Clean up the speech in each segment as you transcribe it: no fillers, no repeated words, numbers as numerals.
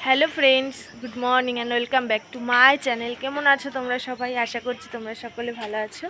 Hello friends, good morning and welcome back to my channel. কেমন আছো তোমরা সবাই? আশা করছি তোমরা সকলে ভালো আছো,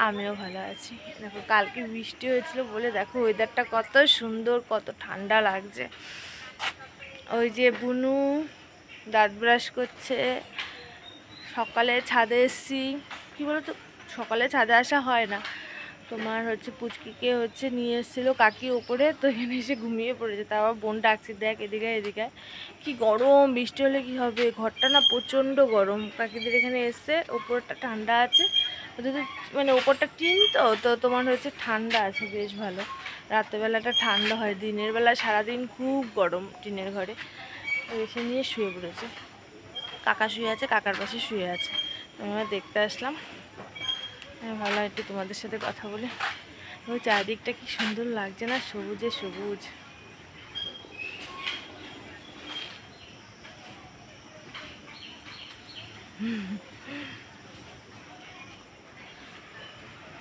আমিও ভালো আছি। দেখো, কালকে বৃষ্টি হয়েছিল বলে দেখো ওয়েদারটা কত সুন্দর, কত ঠান্ডা লাগছে। ওই যে বুনু দাঁত ব্রাশ করছে, সকালে ছাদে এসছি। কী বলো তো, সকালে ছাদে আসা হয় না, তোমার পুচকিকে নিয়ে এসেছিলো কাকি ওপরে, তো এখানে এসে ঘুমিয়ে পড়েছে। তারপর বোন ডাকছি, দেখ এদিকে এদিকে, কি গরম, বৃষ্টি হলে কি হবে, ঘরটা না প্রচণ্ড গরম। কাকিদের এখানে এসছে, ওপরটা ঠান্ডা আছে, ওদের ওপরটা টিন, তো তোমার ঠান্ডা আছে বেশ ভালো। রাত্রেবেলাটা ঠান্ডা হয়, দিনের বেলা সারাদিন খুব গরম টিনের ঘরে। এসে নিয়ে শুয়ে পড়েছে, কাকা শুয়ে আছে, কাকার পাশে শুয়ে আছে। আমরা দেখতে আসলাম, ভালো একটু তোমাদের সাথে কথা বলে। ওই চারিদিকটা কি সুন্দর লাগছে না, সবুজে সবুজ।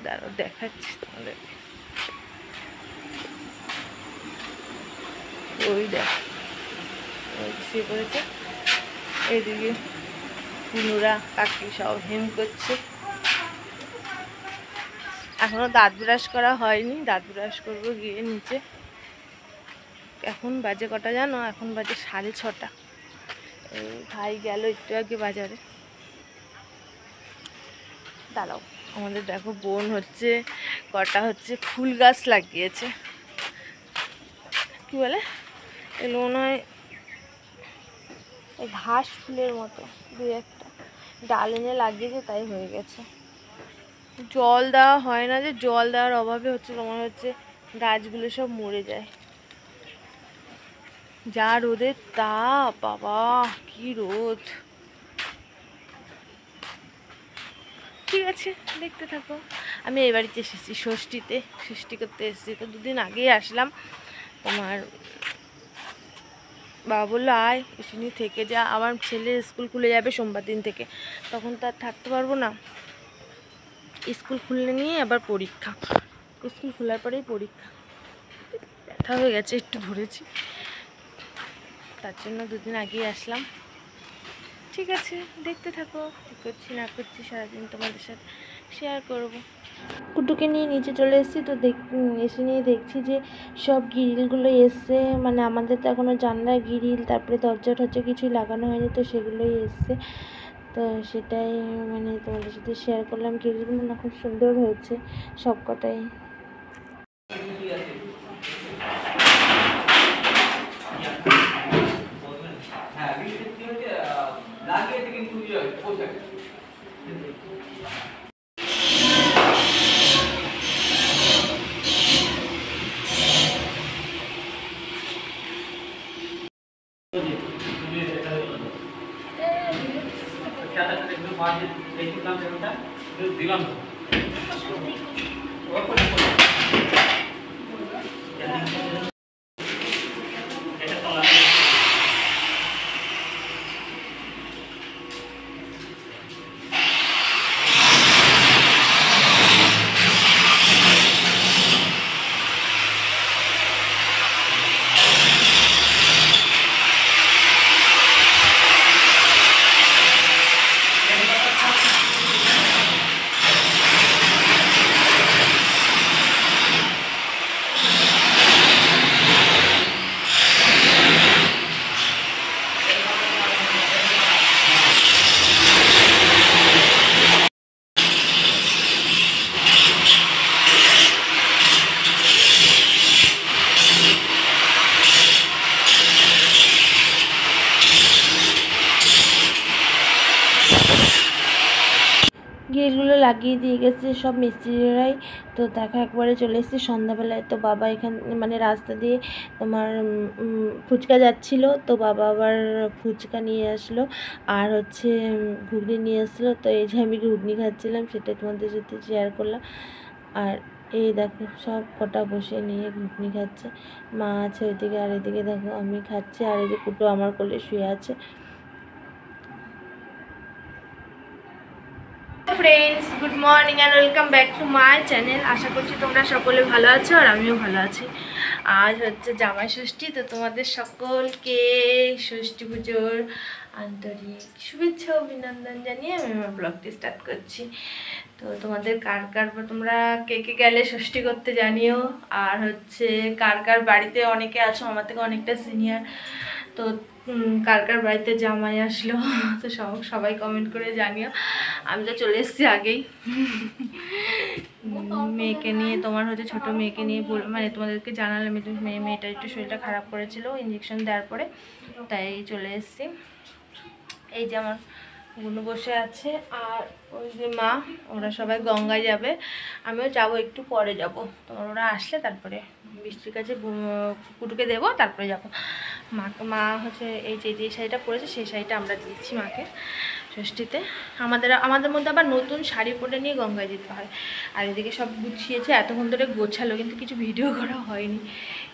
দাঁড়াও দেখাচ্ছি তোমাদের। ওই দেখ শুয়ে পড়েছে, এইদিকে পুনুরা কাকি সব হেম করছে। এখনো দাঁত ব্রাশ করা হয়নি, দাঁত ব্রাশ করবো গিয়ে নিচে। এখন বাজে কটা জানো? এখন বাজে 6:30। এই ভাই গেল একটু আগে বাজারে। দাঁড়াও, আমাদের দেখো বোন কটা ফুল গাছ লাগিয়েছে। কি বলে এগুলো? মনে হয় ঘাস ফুলের মতো, দুই একটা ডাল এনে লাগিয়েছে, তাই হয়ে গেছে। জল দেওয়া হয় না, যে জল দেওয়ার অভাবে তোমার গাছগুলো সব মরে যায়। যা রোদের তাপ, বাবা কি রোদ। ঠিক আছে, দেখতে থাকো। আমি এই বাড়িতে এসেছি ষষ্ঠী করতে এসেছি, তো দুদিন আগেই আসলাম। তোমার বাবা বললো আয়, এসে নিয়ে থেকে যা। আমার ছেলের স্কুল খুলে যাবে সোমবার দিন থেকে, তখন তো আর থাকতে পারবো না। স্কুল খুললে নিয়ে আবার পরীক্ষা, স্কুল খোলার পরেই পরীক্ষা। ব্যথা হয়ে গেছে, একটু ধরেছি, তার জন্য দুদিন আগেই আসলাম। ঠিক আছে, দেখতে থাকো, কী করছি না করছি সারাদিন তোমাদের সাথে শেয়ার করবো। কুটুকে নিয়ে নিচে চলে এসেছি, তো এসে নিয়ে দেখছি যে সব গ্রিলগুলো এসছে। আমাদের তো এখনও জানলার গ্রিল, তারপরে দরজা টরজা কিছুই লাগানো হয়নি, তো সেগুলোই এসছে। তো সেটাই তোমাদের সাথে শেয়ার করলাম। গ্রিলগুলো না খুব সুন্দর হয়েছে সব কটাই। দিলাম গ্রিলগুলো লাগিয়ে দিয়ে গেছে সব মিস্ত্রিরাই। তো দেখো একবারে চলে এসেছি সন্ধ্যাবেলায়। তো বাবা এখানে রাস্তা দিয়ে তোমার ফুচকা যাচ্ছিল, তো বাবা আবার ফুচকা নিয়ে আসলো, আর ঘুগনি নিয়ে আসলো। তো এই যে আমি ঘুগনি খাচ্ছিলাম, সেটা তোমাদের সাথে শেয়ার করলাম। আর এই দেখো সব কটা বসে নিয়ে ঘুগনি খাচ্ছে, মা আছে ওইদিকে, আর এদিকে দেখো আমি খাচ্ছি, আর এই যে কুটো আমার কোলে শুয়ে আছে। Friends, good morning and welcome back to my channel. আশা করছি তোমরা সকলে ভালো আছো, আর আমিও ভালো আছি। আজ জামাই ষষ্ঠী, তো তোমাদের সকলকে ষষ্ঠী পুজোর আন্তরিক শুভেচ্ছা অভিনন্দন জানিয়ে আমি আমার ব্লগটি স্টার্ট করছি। তো তোমাদের কার কার তোমরা কে কে গেলে ষষ্ঠী করতে জানিও, আর হচ্ছে কার কার বাড়িতে অনেকে আছো আমার থেকে অনেকটা সিনিয়র, তো কার কার বাড়িতে জামাই আসলো তো সবাই কমেন্ট করে জানিও। আমি তো চলে এসেছি আগেই মেয়েকে নিয়ে, তোমার হচ্ছে ছোটো মেয়েকে নিয়ে মানে তোমাদেরকে জানালাম একটু মেয়েটা একটু শরীরটা খারাপ করেছিল ইঞ্জেকশন দেওয়ার পরে, তাই চলে এসেছি। এই যে আমার গুনু বসে আছে আর ওই যে মা, ওরা সবাই গঙ্গায় যাবে, আমিও যাব, একটু পরে যাব। তোমার ওরা আসলে তারপরে বৃষ্টির কাছে কুটুকে দেবো, তারপরে যাব। মা হচ্ছে এই যে শাড়িটা পরেছে সেই শাড়িটা আমরা দিচ্ছি মাকে ষষ্ঠীতে। আমাদের মধ্যে আবার নতুন শাড়ি পরে নিয়ে গঙ্গায় যেতে হয়। আর এদিকে সব গুছিয়েছে, এতক্ষণ ধরে গোছালো কিন্তু কিছু ভিডিও করা হয়নি।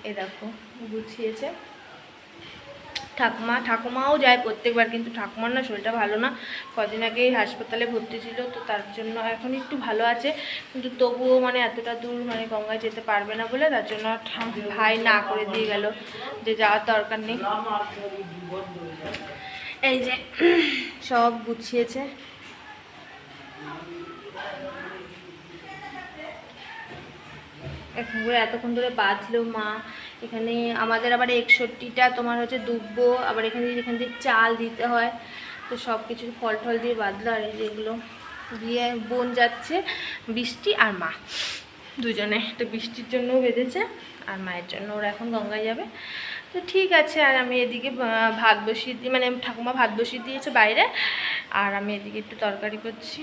এ দেখো গুছিয়েছে। ঠাকুমাও যায় প্রত্যেকবার, কিন্তু ঠাকুমার না শরীরটা ভালো না, কদিন আগেই হাসপাতালে ভর্তি ছিল, তো তার জন্য এখন একটু ভালো আছে, কিন্তু তবুও মানে এতটা দূর মানে গঙ্গায় যেতে পারবে না বলে তার জন্য ভাই না করে দিয়ে গেল যে যাওয়ার দরকার নেই। এই যে সব গুছিয়েছে। এতক্ষণ ধরে বাঁধলো মা। এখানে আমাদের আবার 61টা তোমার হচ্ছে দুব্বো, আবার এখান দিয়ে চাল দিতে হয়, তো সব কিছু ফল টল দিয়ে বাঁধলো। আর এই যেগুলো দিয়ে বোন যাচ্ছে, বৃষ্টি আর মা দুজনে, তো বৃষ্টির জন্যও বেঁধেছে আর মায়ের জন্য, ওরা এখন গঙ্গায় যাবে। তো ঠিক আছে। আর আমি এদিকে ভাত বসিয়ে দিই, মানে ঠাকুমা ভাত বসিয়ে দিয়েছে বাইরে, আর আমি এদিকে একটু তরকারি করছি।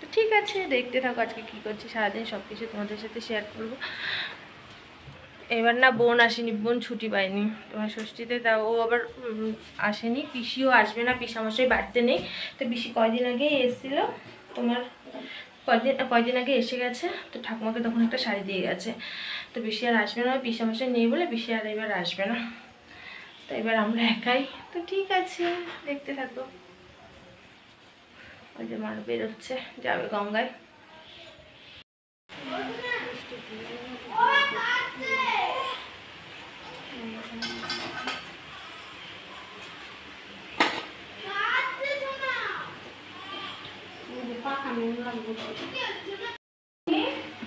তো ঠিক আছে, দেখতে থাকো আজকে কী করছি সারাদিন, সব কিছু তোমাদের সাথে শেয়ার করব। এবার না বোন আসেনি, বোন ছুটি পায়নি তোমার ষষ্ঠীতে, তা ও আবার আসেনি। পিসিও আসবে না, পিসামশাই বাড়িতে নেই, তো পিসি কয়দিন আগেই এসেছিলো, তোমার কয়দিন আগে এসে গেছে, তো ঠাকুমাকে তখন একটা শাড়ি দিয়ে গেছে, তো পিসি আর আসবে না, পিসামশাই নেই বলে পিসি আর এবার আসবে না, তো এবার আমরা একাই। তো ঠিক আছে, দেখতে থাকো। ওই যে মার বেরোচ্ছে, যাবে গঙ্গায়।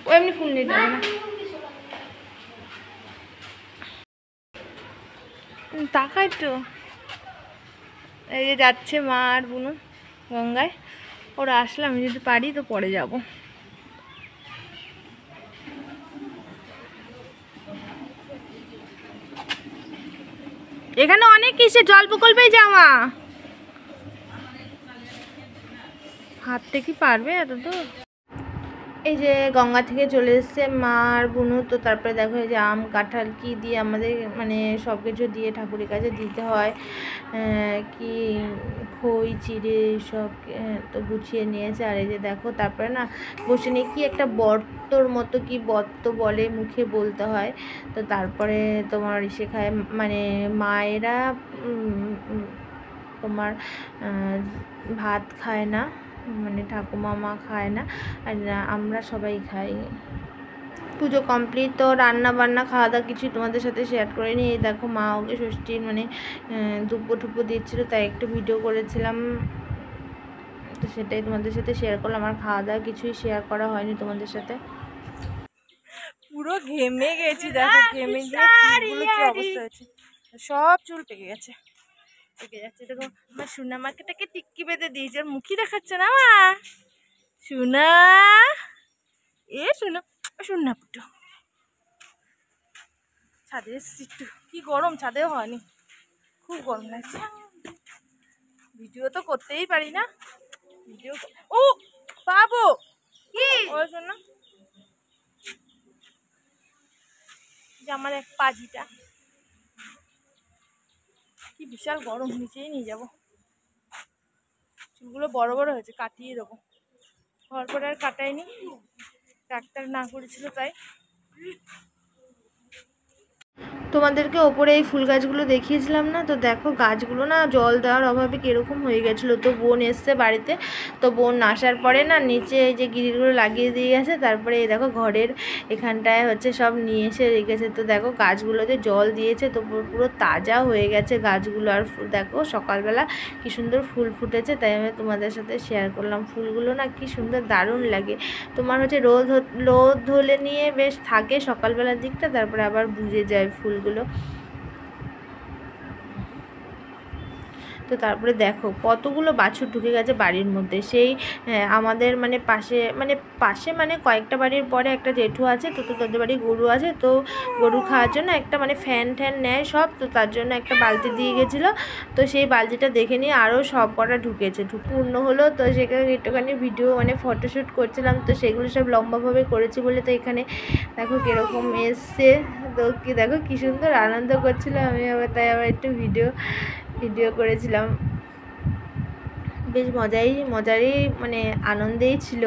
ও এমনি ফুল নিতে হবে না, তাকাই তো। এই যে যাচ্ছে মা আর বুনু গঙ্গায়, ওরা আসলে আমি যদি পারি তো পরে যাব। এখানে অনেক কিসে জল প্রকল্পেই যাওয়া, হাঁটতে কি পারবে এত তো। এই যে গঙ্গা থেকে চলে এসছে মা আর বুনু, তো তারপরে দেখো এই যে আম কাঁঠাল কি দিয়ে আমাদের মানে সব কিছু দিয়ে ঠাকুরের কাছে দিতে হয়, কি খই চিড়ে সব তো গুছিয়ে নিয়েছে। আর এই যে দেখো তারপরে না বসে নিয়ে কি একটা বর্তর মতো, কি বর্ত বলে মুখে বলতে হয়, তো তারপরে তোমার ইসে খায়, মানে মায়েরা তোমার ভাত খায় না, মানে ঠাকুমা মা খায় না, আর আমরা সবাই খাই। পুজো কমপ্লিট, তো রান্না বান্না খাওয়া দাওয়া কিছুই তোমাদের সাথে শেয়ার করিনি। এই দেখো মা ওকে ষষ্ঠীর মানে দুব্বো টুব্বো দিচ্ছিলো, তাই একটু ভিডিও করেছিলাম, তো সেটাই তোমাদের সাথে শেয়ার করলাম। আমার খাওয়া দাওয়া কিছুই শেয়ার করা হয়নি তোমাদের সাথে। পুরো ঘেমে গেছি, দেখো ঘেমে গিয়ে চুলগুলো কি অবস্থা হয়েছে, সব চুল পেকে গেছে, পেকে যাচ্ছে। দেখো আমার সোনা মাকেটাকে টিক্কি বেঁধে দিয়েছে, আর মুখই দেখাচ্ছে না মা। সোনা এ সোনা, সোনা পুটো ছাদে এসেছি, একটু কি গরম, ছাদেও হয়নি, খুব গরম লাগছে। ভিডিও তো করতেই পারি না, ভিডিও ও পাবো কি ওই জন্য যে আমার এক পাজিটা কি বিশাল গরম, নিচেই নিয়ে যাবো, চুলগুলো বড় বড় হয়েছে, কাটিয়ে দেবো। হওয়ার পরে আর কাটাইনি, ডাক্তার না করেছিল তাই। তোমাদেরকে ওপরে এই ফুল গাছগুলো দেখিয়েছিলাম না, তো দেখো গাছগুলো না জল দেওয়ার অভাবে কীরকম হয়ে গেছিলো। তো বোন এসছে বাড়িতে, তো বোন আসার পরে না নিচে এই যে গিরিলগুলো লাগিয়ে দিয়ে গেছে, তারপরে এই দেখো ঘরের এখানটায় হচ্ছে সব নিয়ে এসে রেখেছে। তো দেখো গাছগুলোতে জল দিয়েছে, তো পুরো তাজা হয়ে গেছে গাছগুলো। আর দেখো সকালবেলা কি সুন্দর ফুল ফুটেছে, তাই আমি তোমাদের সাথে শেয়ার করলাম। ফুলগুলো না কি সুন্দর দারুণ লাগে। তোমার হচ্ছে রোদ হলে নিয়ে বেশ থাকে সকালবেলার দিকটা, তারপরে আবার বুঝে যায় ফুলগুলো। তো তারপরে দেখো কতগুলো বাছুর ঢুকে গেছে বাড়ির মধ্যে। সেই আমাদের মানে পাশে মানে কয়েকটা বাড়ির পরে একটা জেঠু আছে, তো তাদের বাড়ি গরু আছে, তো গরু খাওয়ার জন্য একটা মানে ফ্যান নেয় সব, তো তার জন্য একটা বালতি দিয়ে গেছিলো। তো সেই বালতিটা দেখে নিয়ে আরও সব কটা ঢুকেছে, পূর্ণ হলো। তো সেখানে একটুখানি ভিডিও মানে ফটোশ্যুট করছিলাম, তো সেগুলো সব লম্বাভাবে করেছি বলে তো এখানে দেখো কীরকম এসছে। তো কি দেখো কী সুন্দর আনন্দ করছিল, আমি আবার তাই আবার একটু ভিডিও করেছিলাম। বেশ মজারই মানে আনন্দেই ছিল।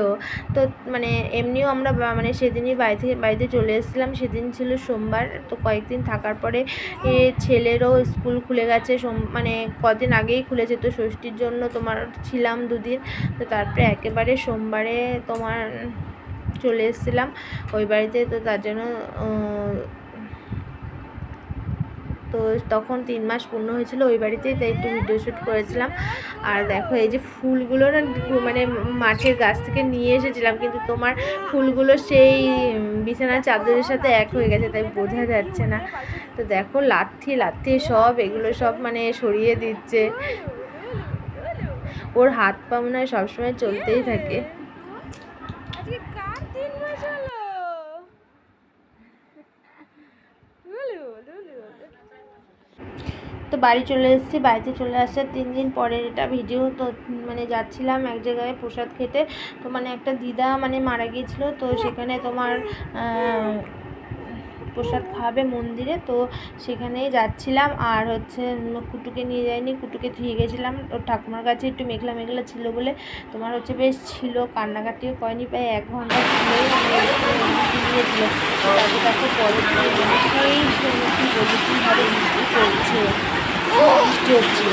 তো মানে এমনিও আমরা মানে সেদিনই বাড়িতে চলে এসেছিলাম। সেদিন ছিল সোমবার, তো কয়েকদিন থাকার পরে ছেলেরও স্কুল খুলে গেছে, মানে কদিন আগেই খুলেছে, তো ষষ্ঠীর জন্য তোমার ছিলাম 2 দিন। তো তারপরে একেবারে সোমবারে তোমার চলে এসেছিলাম ওই বাড়িতে। তো তার জন্য তো তখন 3 মাস পূর্ণ হয়েছিল ওই বাড়িতেই, তাই একটু ভিডিও শ্যুট করেছিলাম। আর দেখো এই যে ফুলগুলো না মানে মাঠের গাছ থেকে নিয়ে এসেছিলাম, কিন্তু তোমার ফুলগুলো সেই বিছানার চাদরের সাথে এক হয়ে গেছে, তাই বোঝা যাচ্ছে না। তো দেখো লাথি সব এগুলো সব মানে সরিয়ে দিচ্ছে। ওর হাত পা মনে হয় সবসময় চলতেই থাকে। তো বাড়ি চলে এসেছি। বাড়িতে চলে আসার 3 দিন পরের এটা ভিডিও। তো মানে যাচ্ছিলাম এক জায়গায় প্রসাদ খেতে, তো মানে একটা দিদা মানে মারা গিয়েছিলো, তো সেখানে তোমার প্রসাদ খাওয়াবে মন্দিরে, তো সেখানেই যাচ্ছিলাম। আর হচ্ছে কুটুকে নিয়ে যাইনি, কুটুকে ধুয়ে গেছিলাম ওর ঠাকুমার কাছে, একটু মেঘলা ছিল বলে তোমার হচ্ছে বেশ ছিল, কান্নাকাটিও করেনি, প্রায় 1 ঘন্টা ছিলই দিয়েছিল। তারপর তাকে পরে সেই কীভাবে বৃষ্টি পড়ছে, বৃষ্টি হচ্ছিল।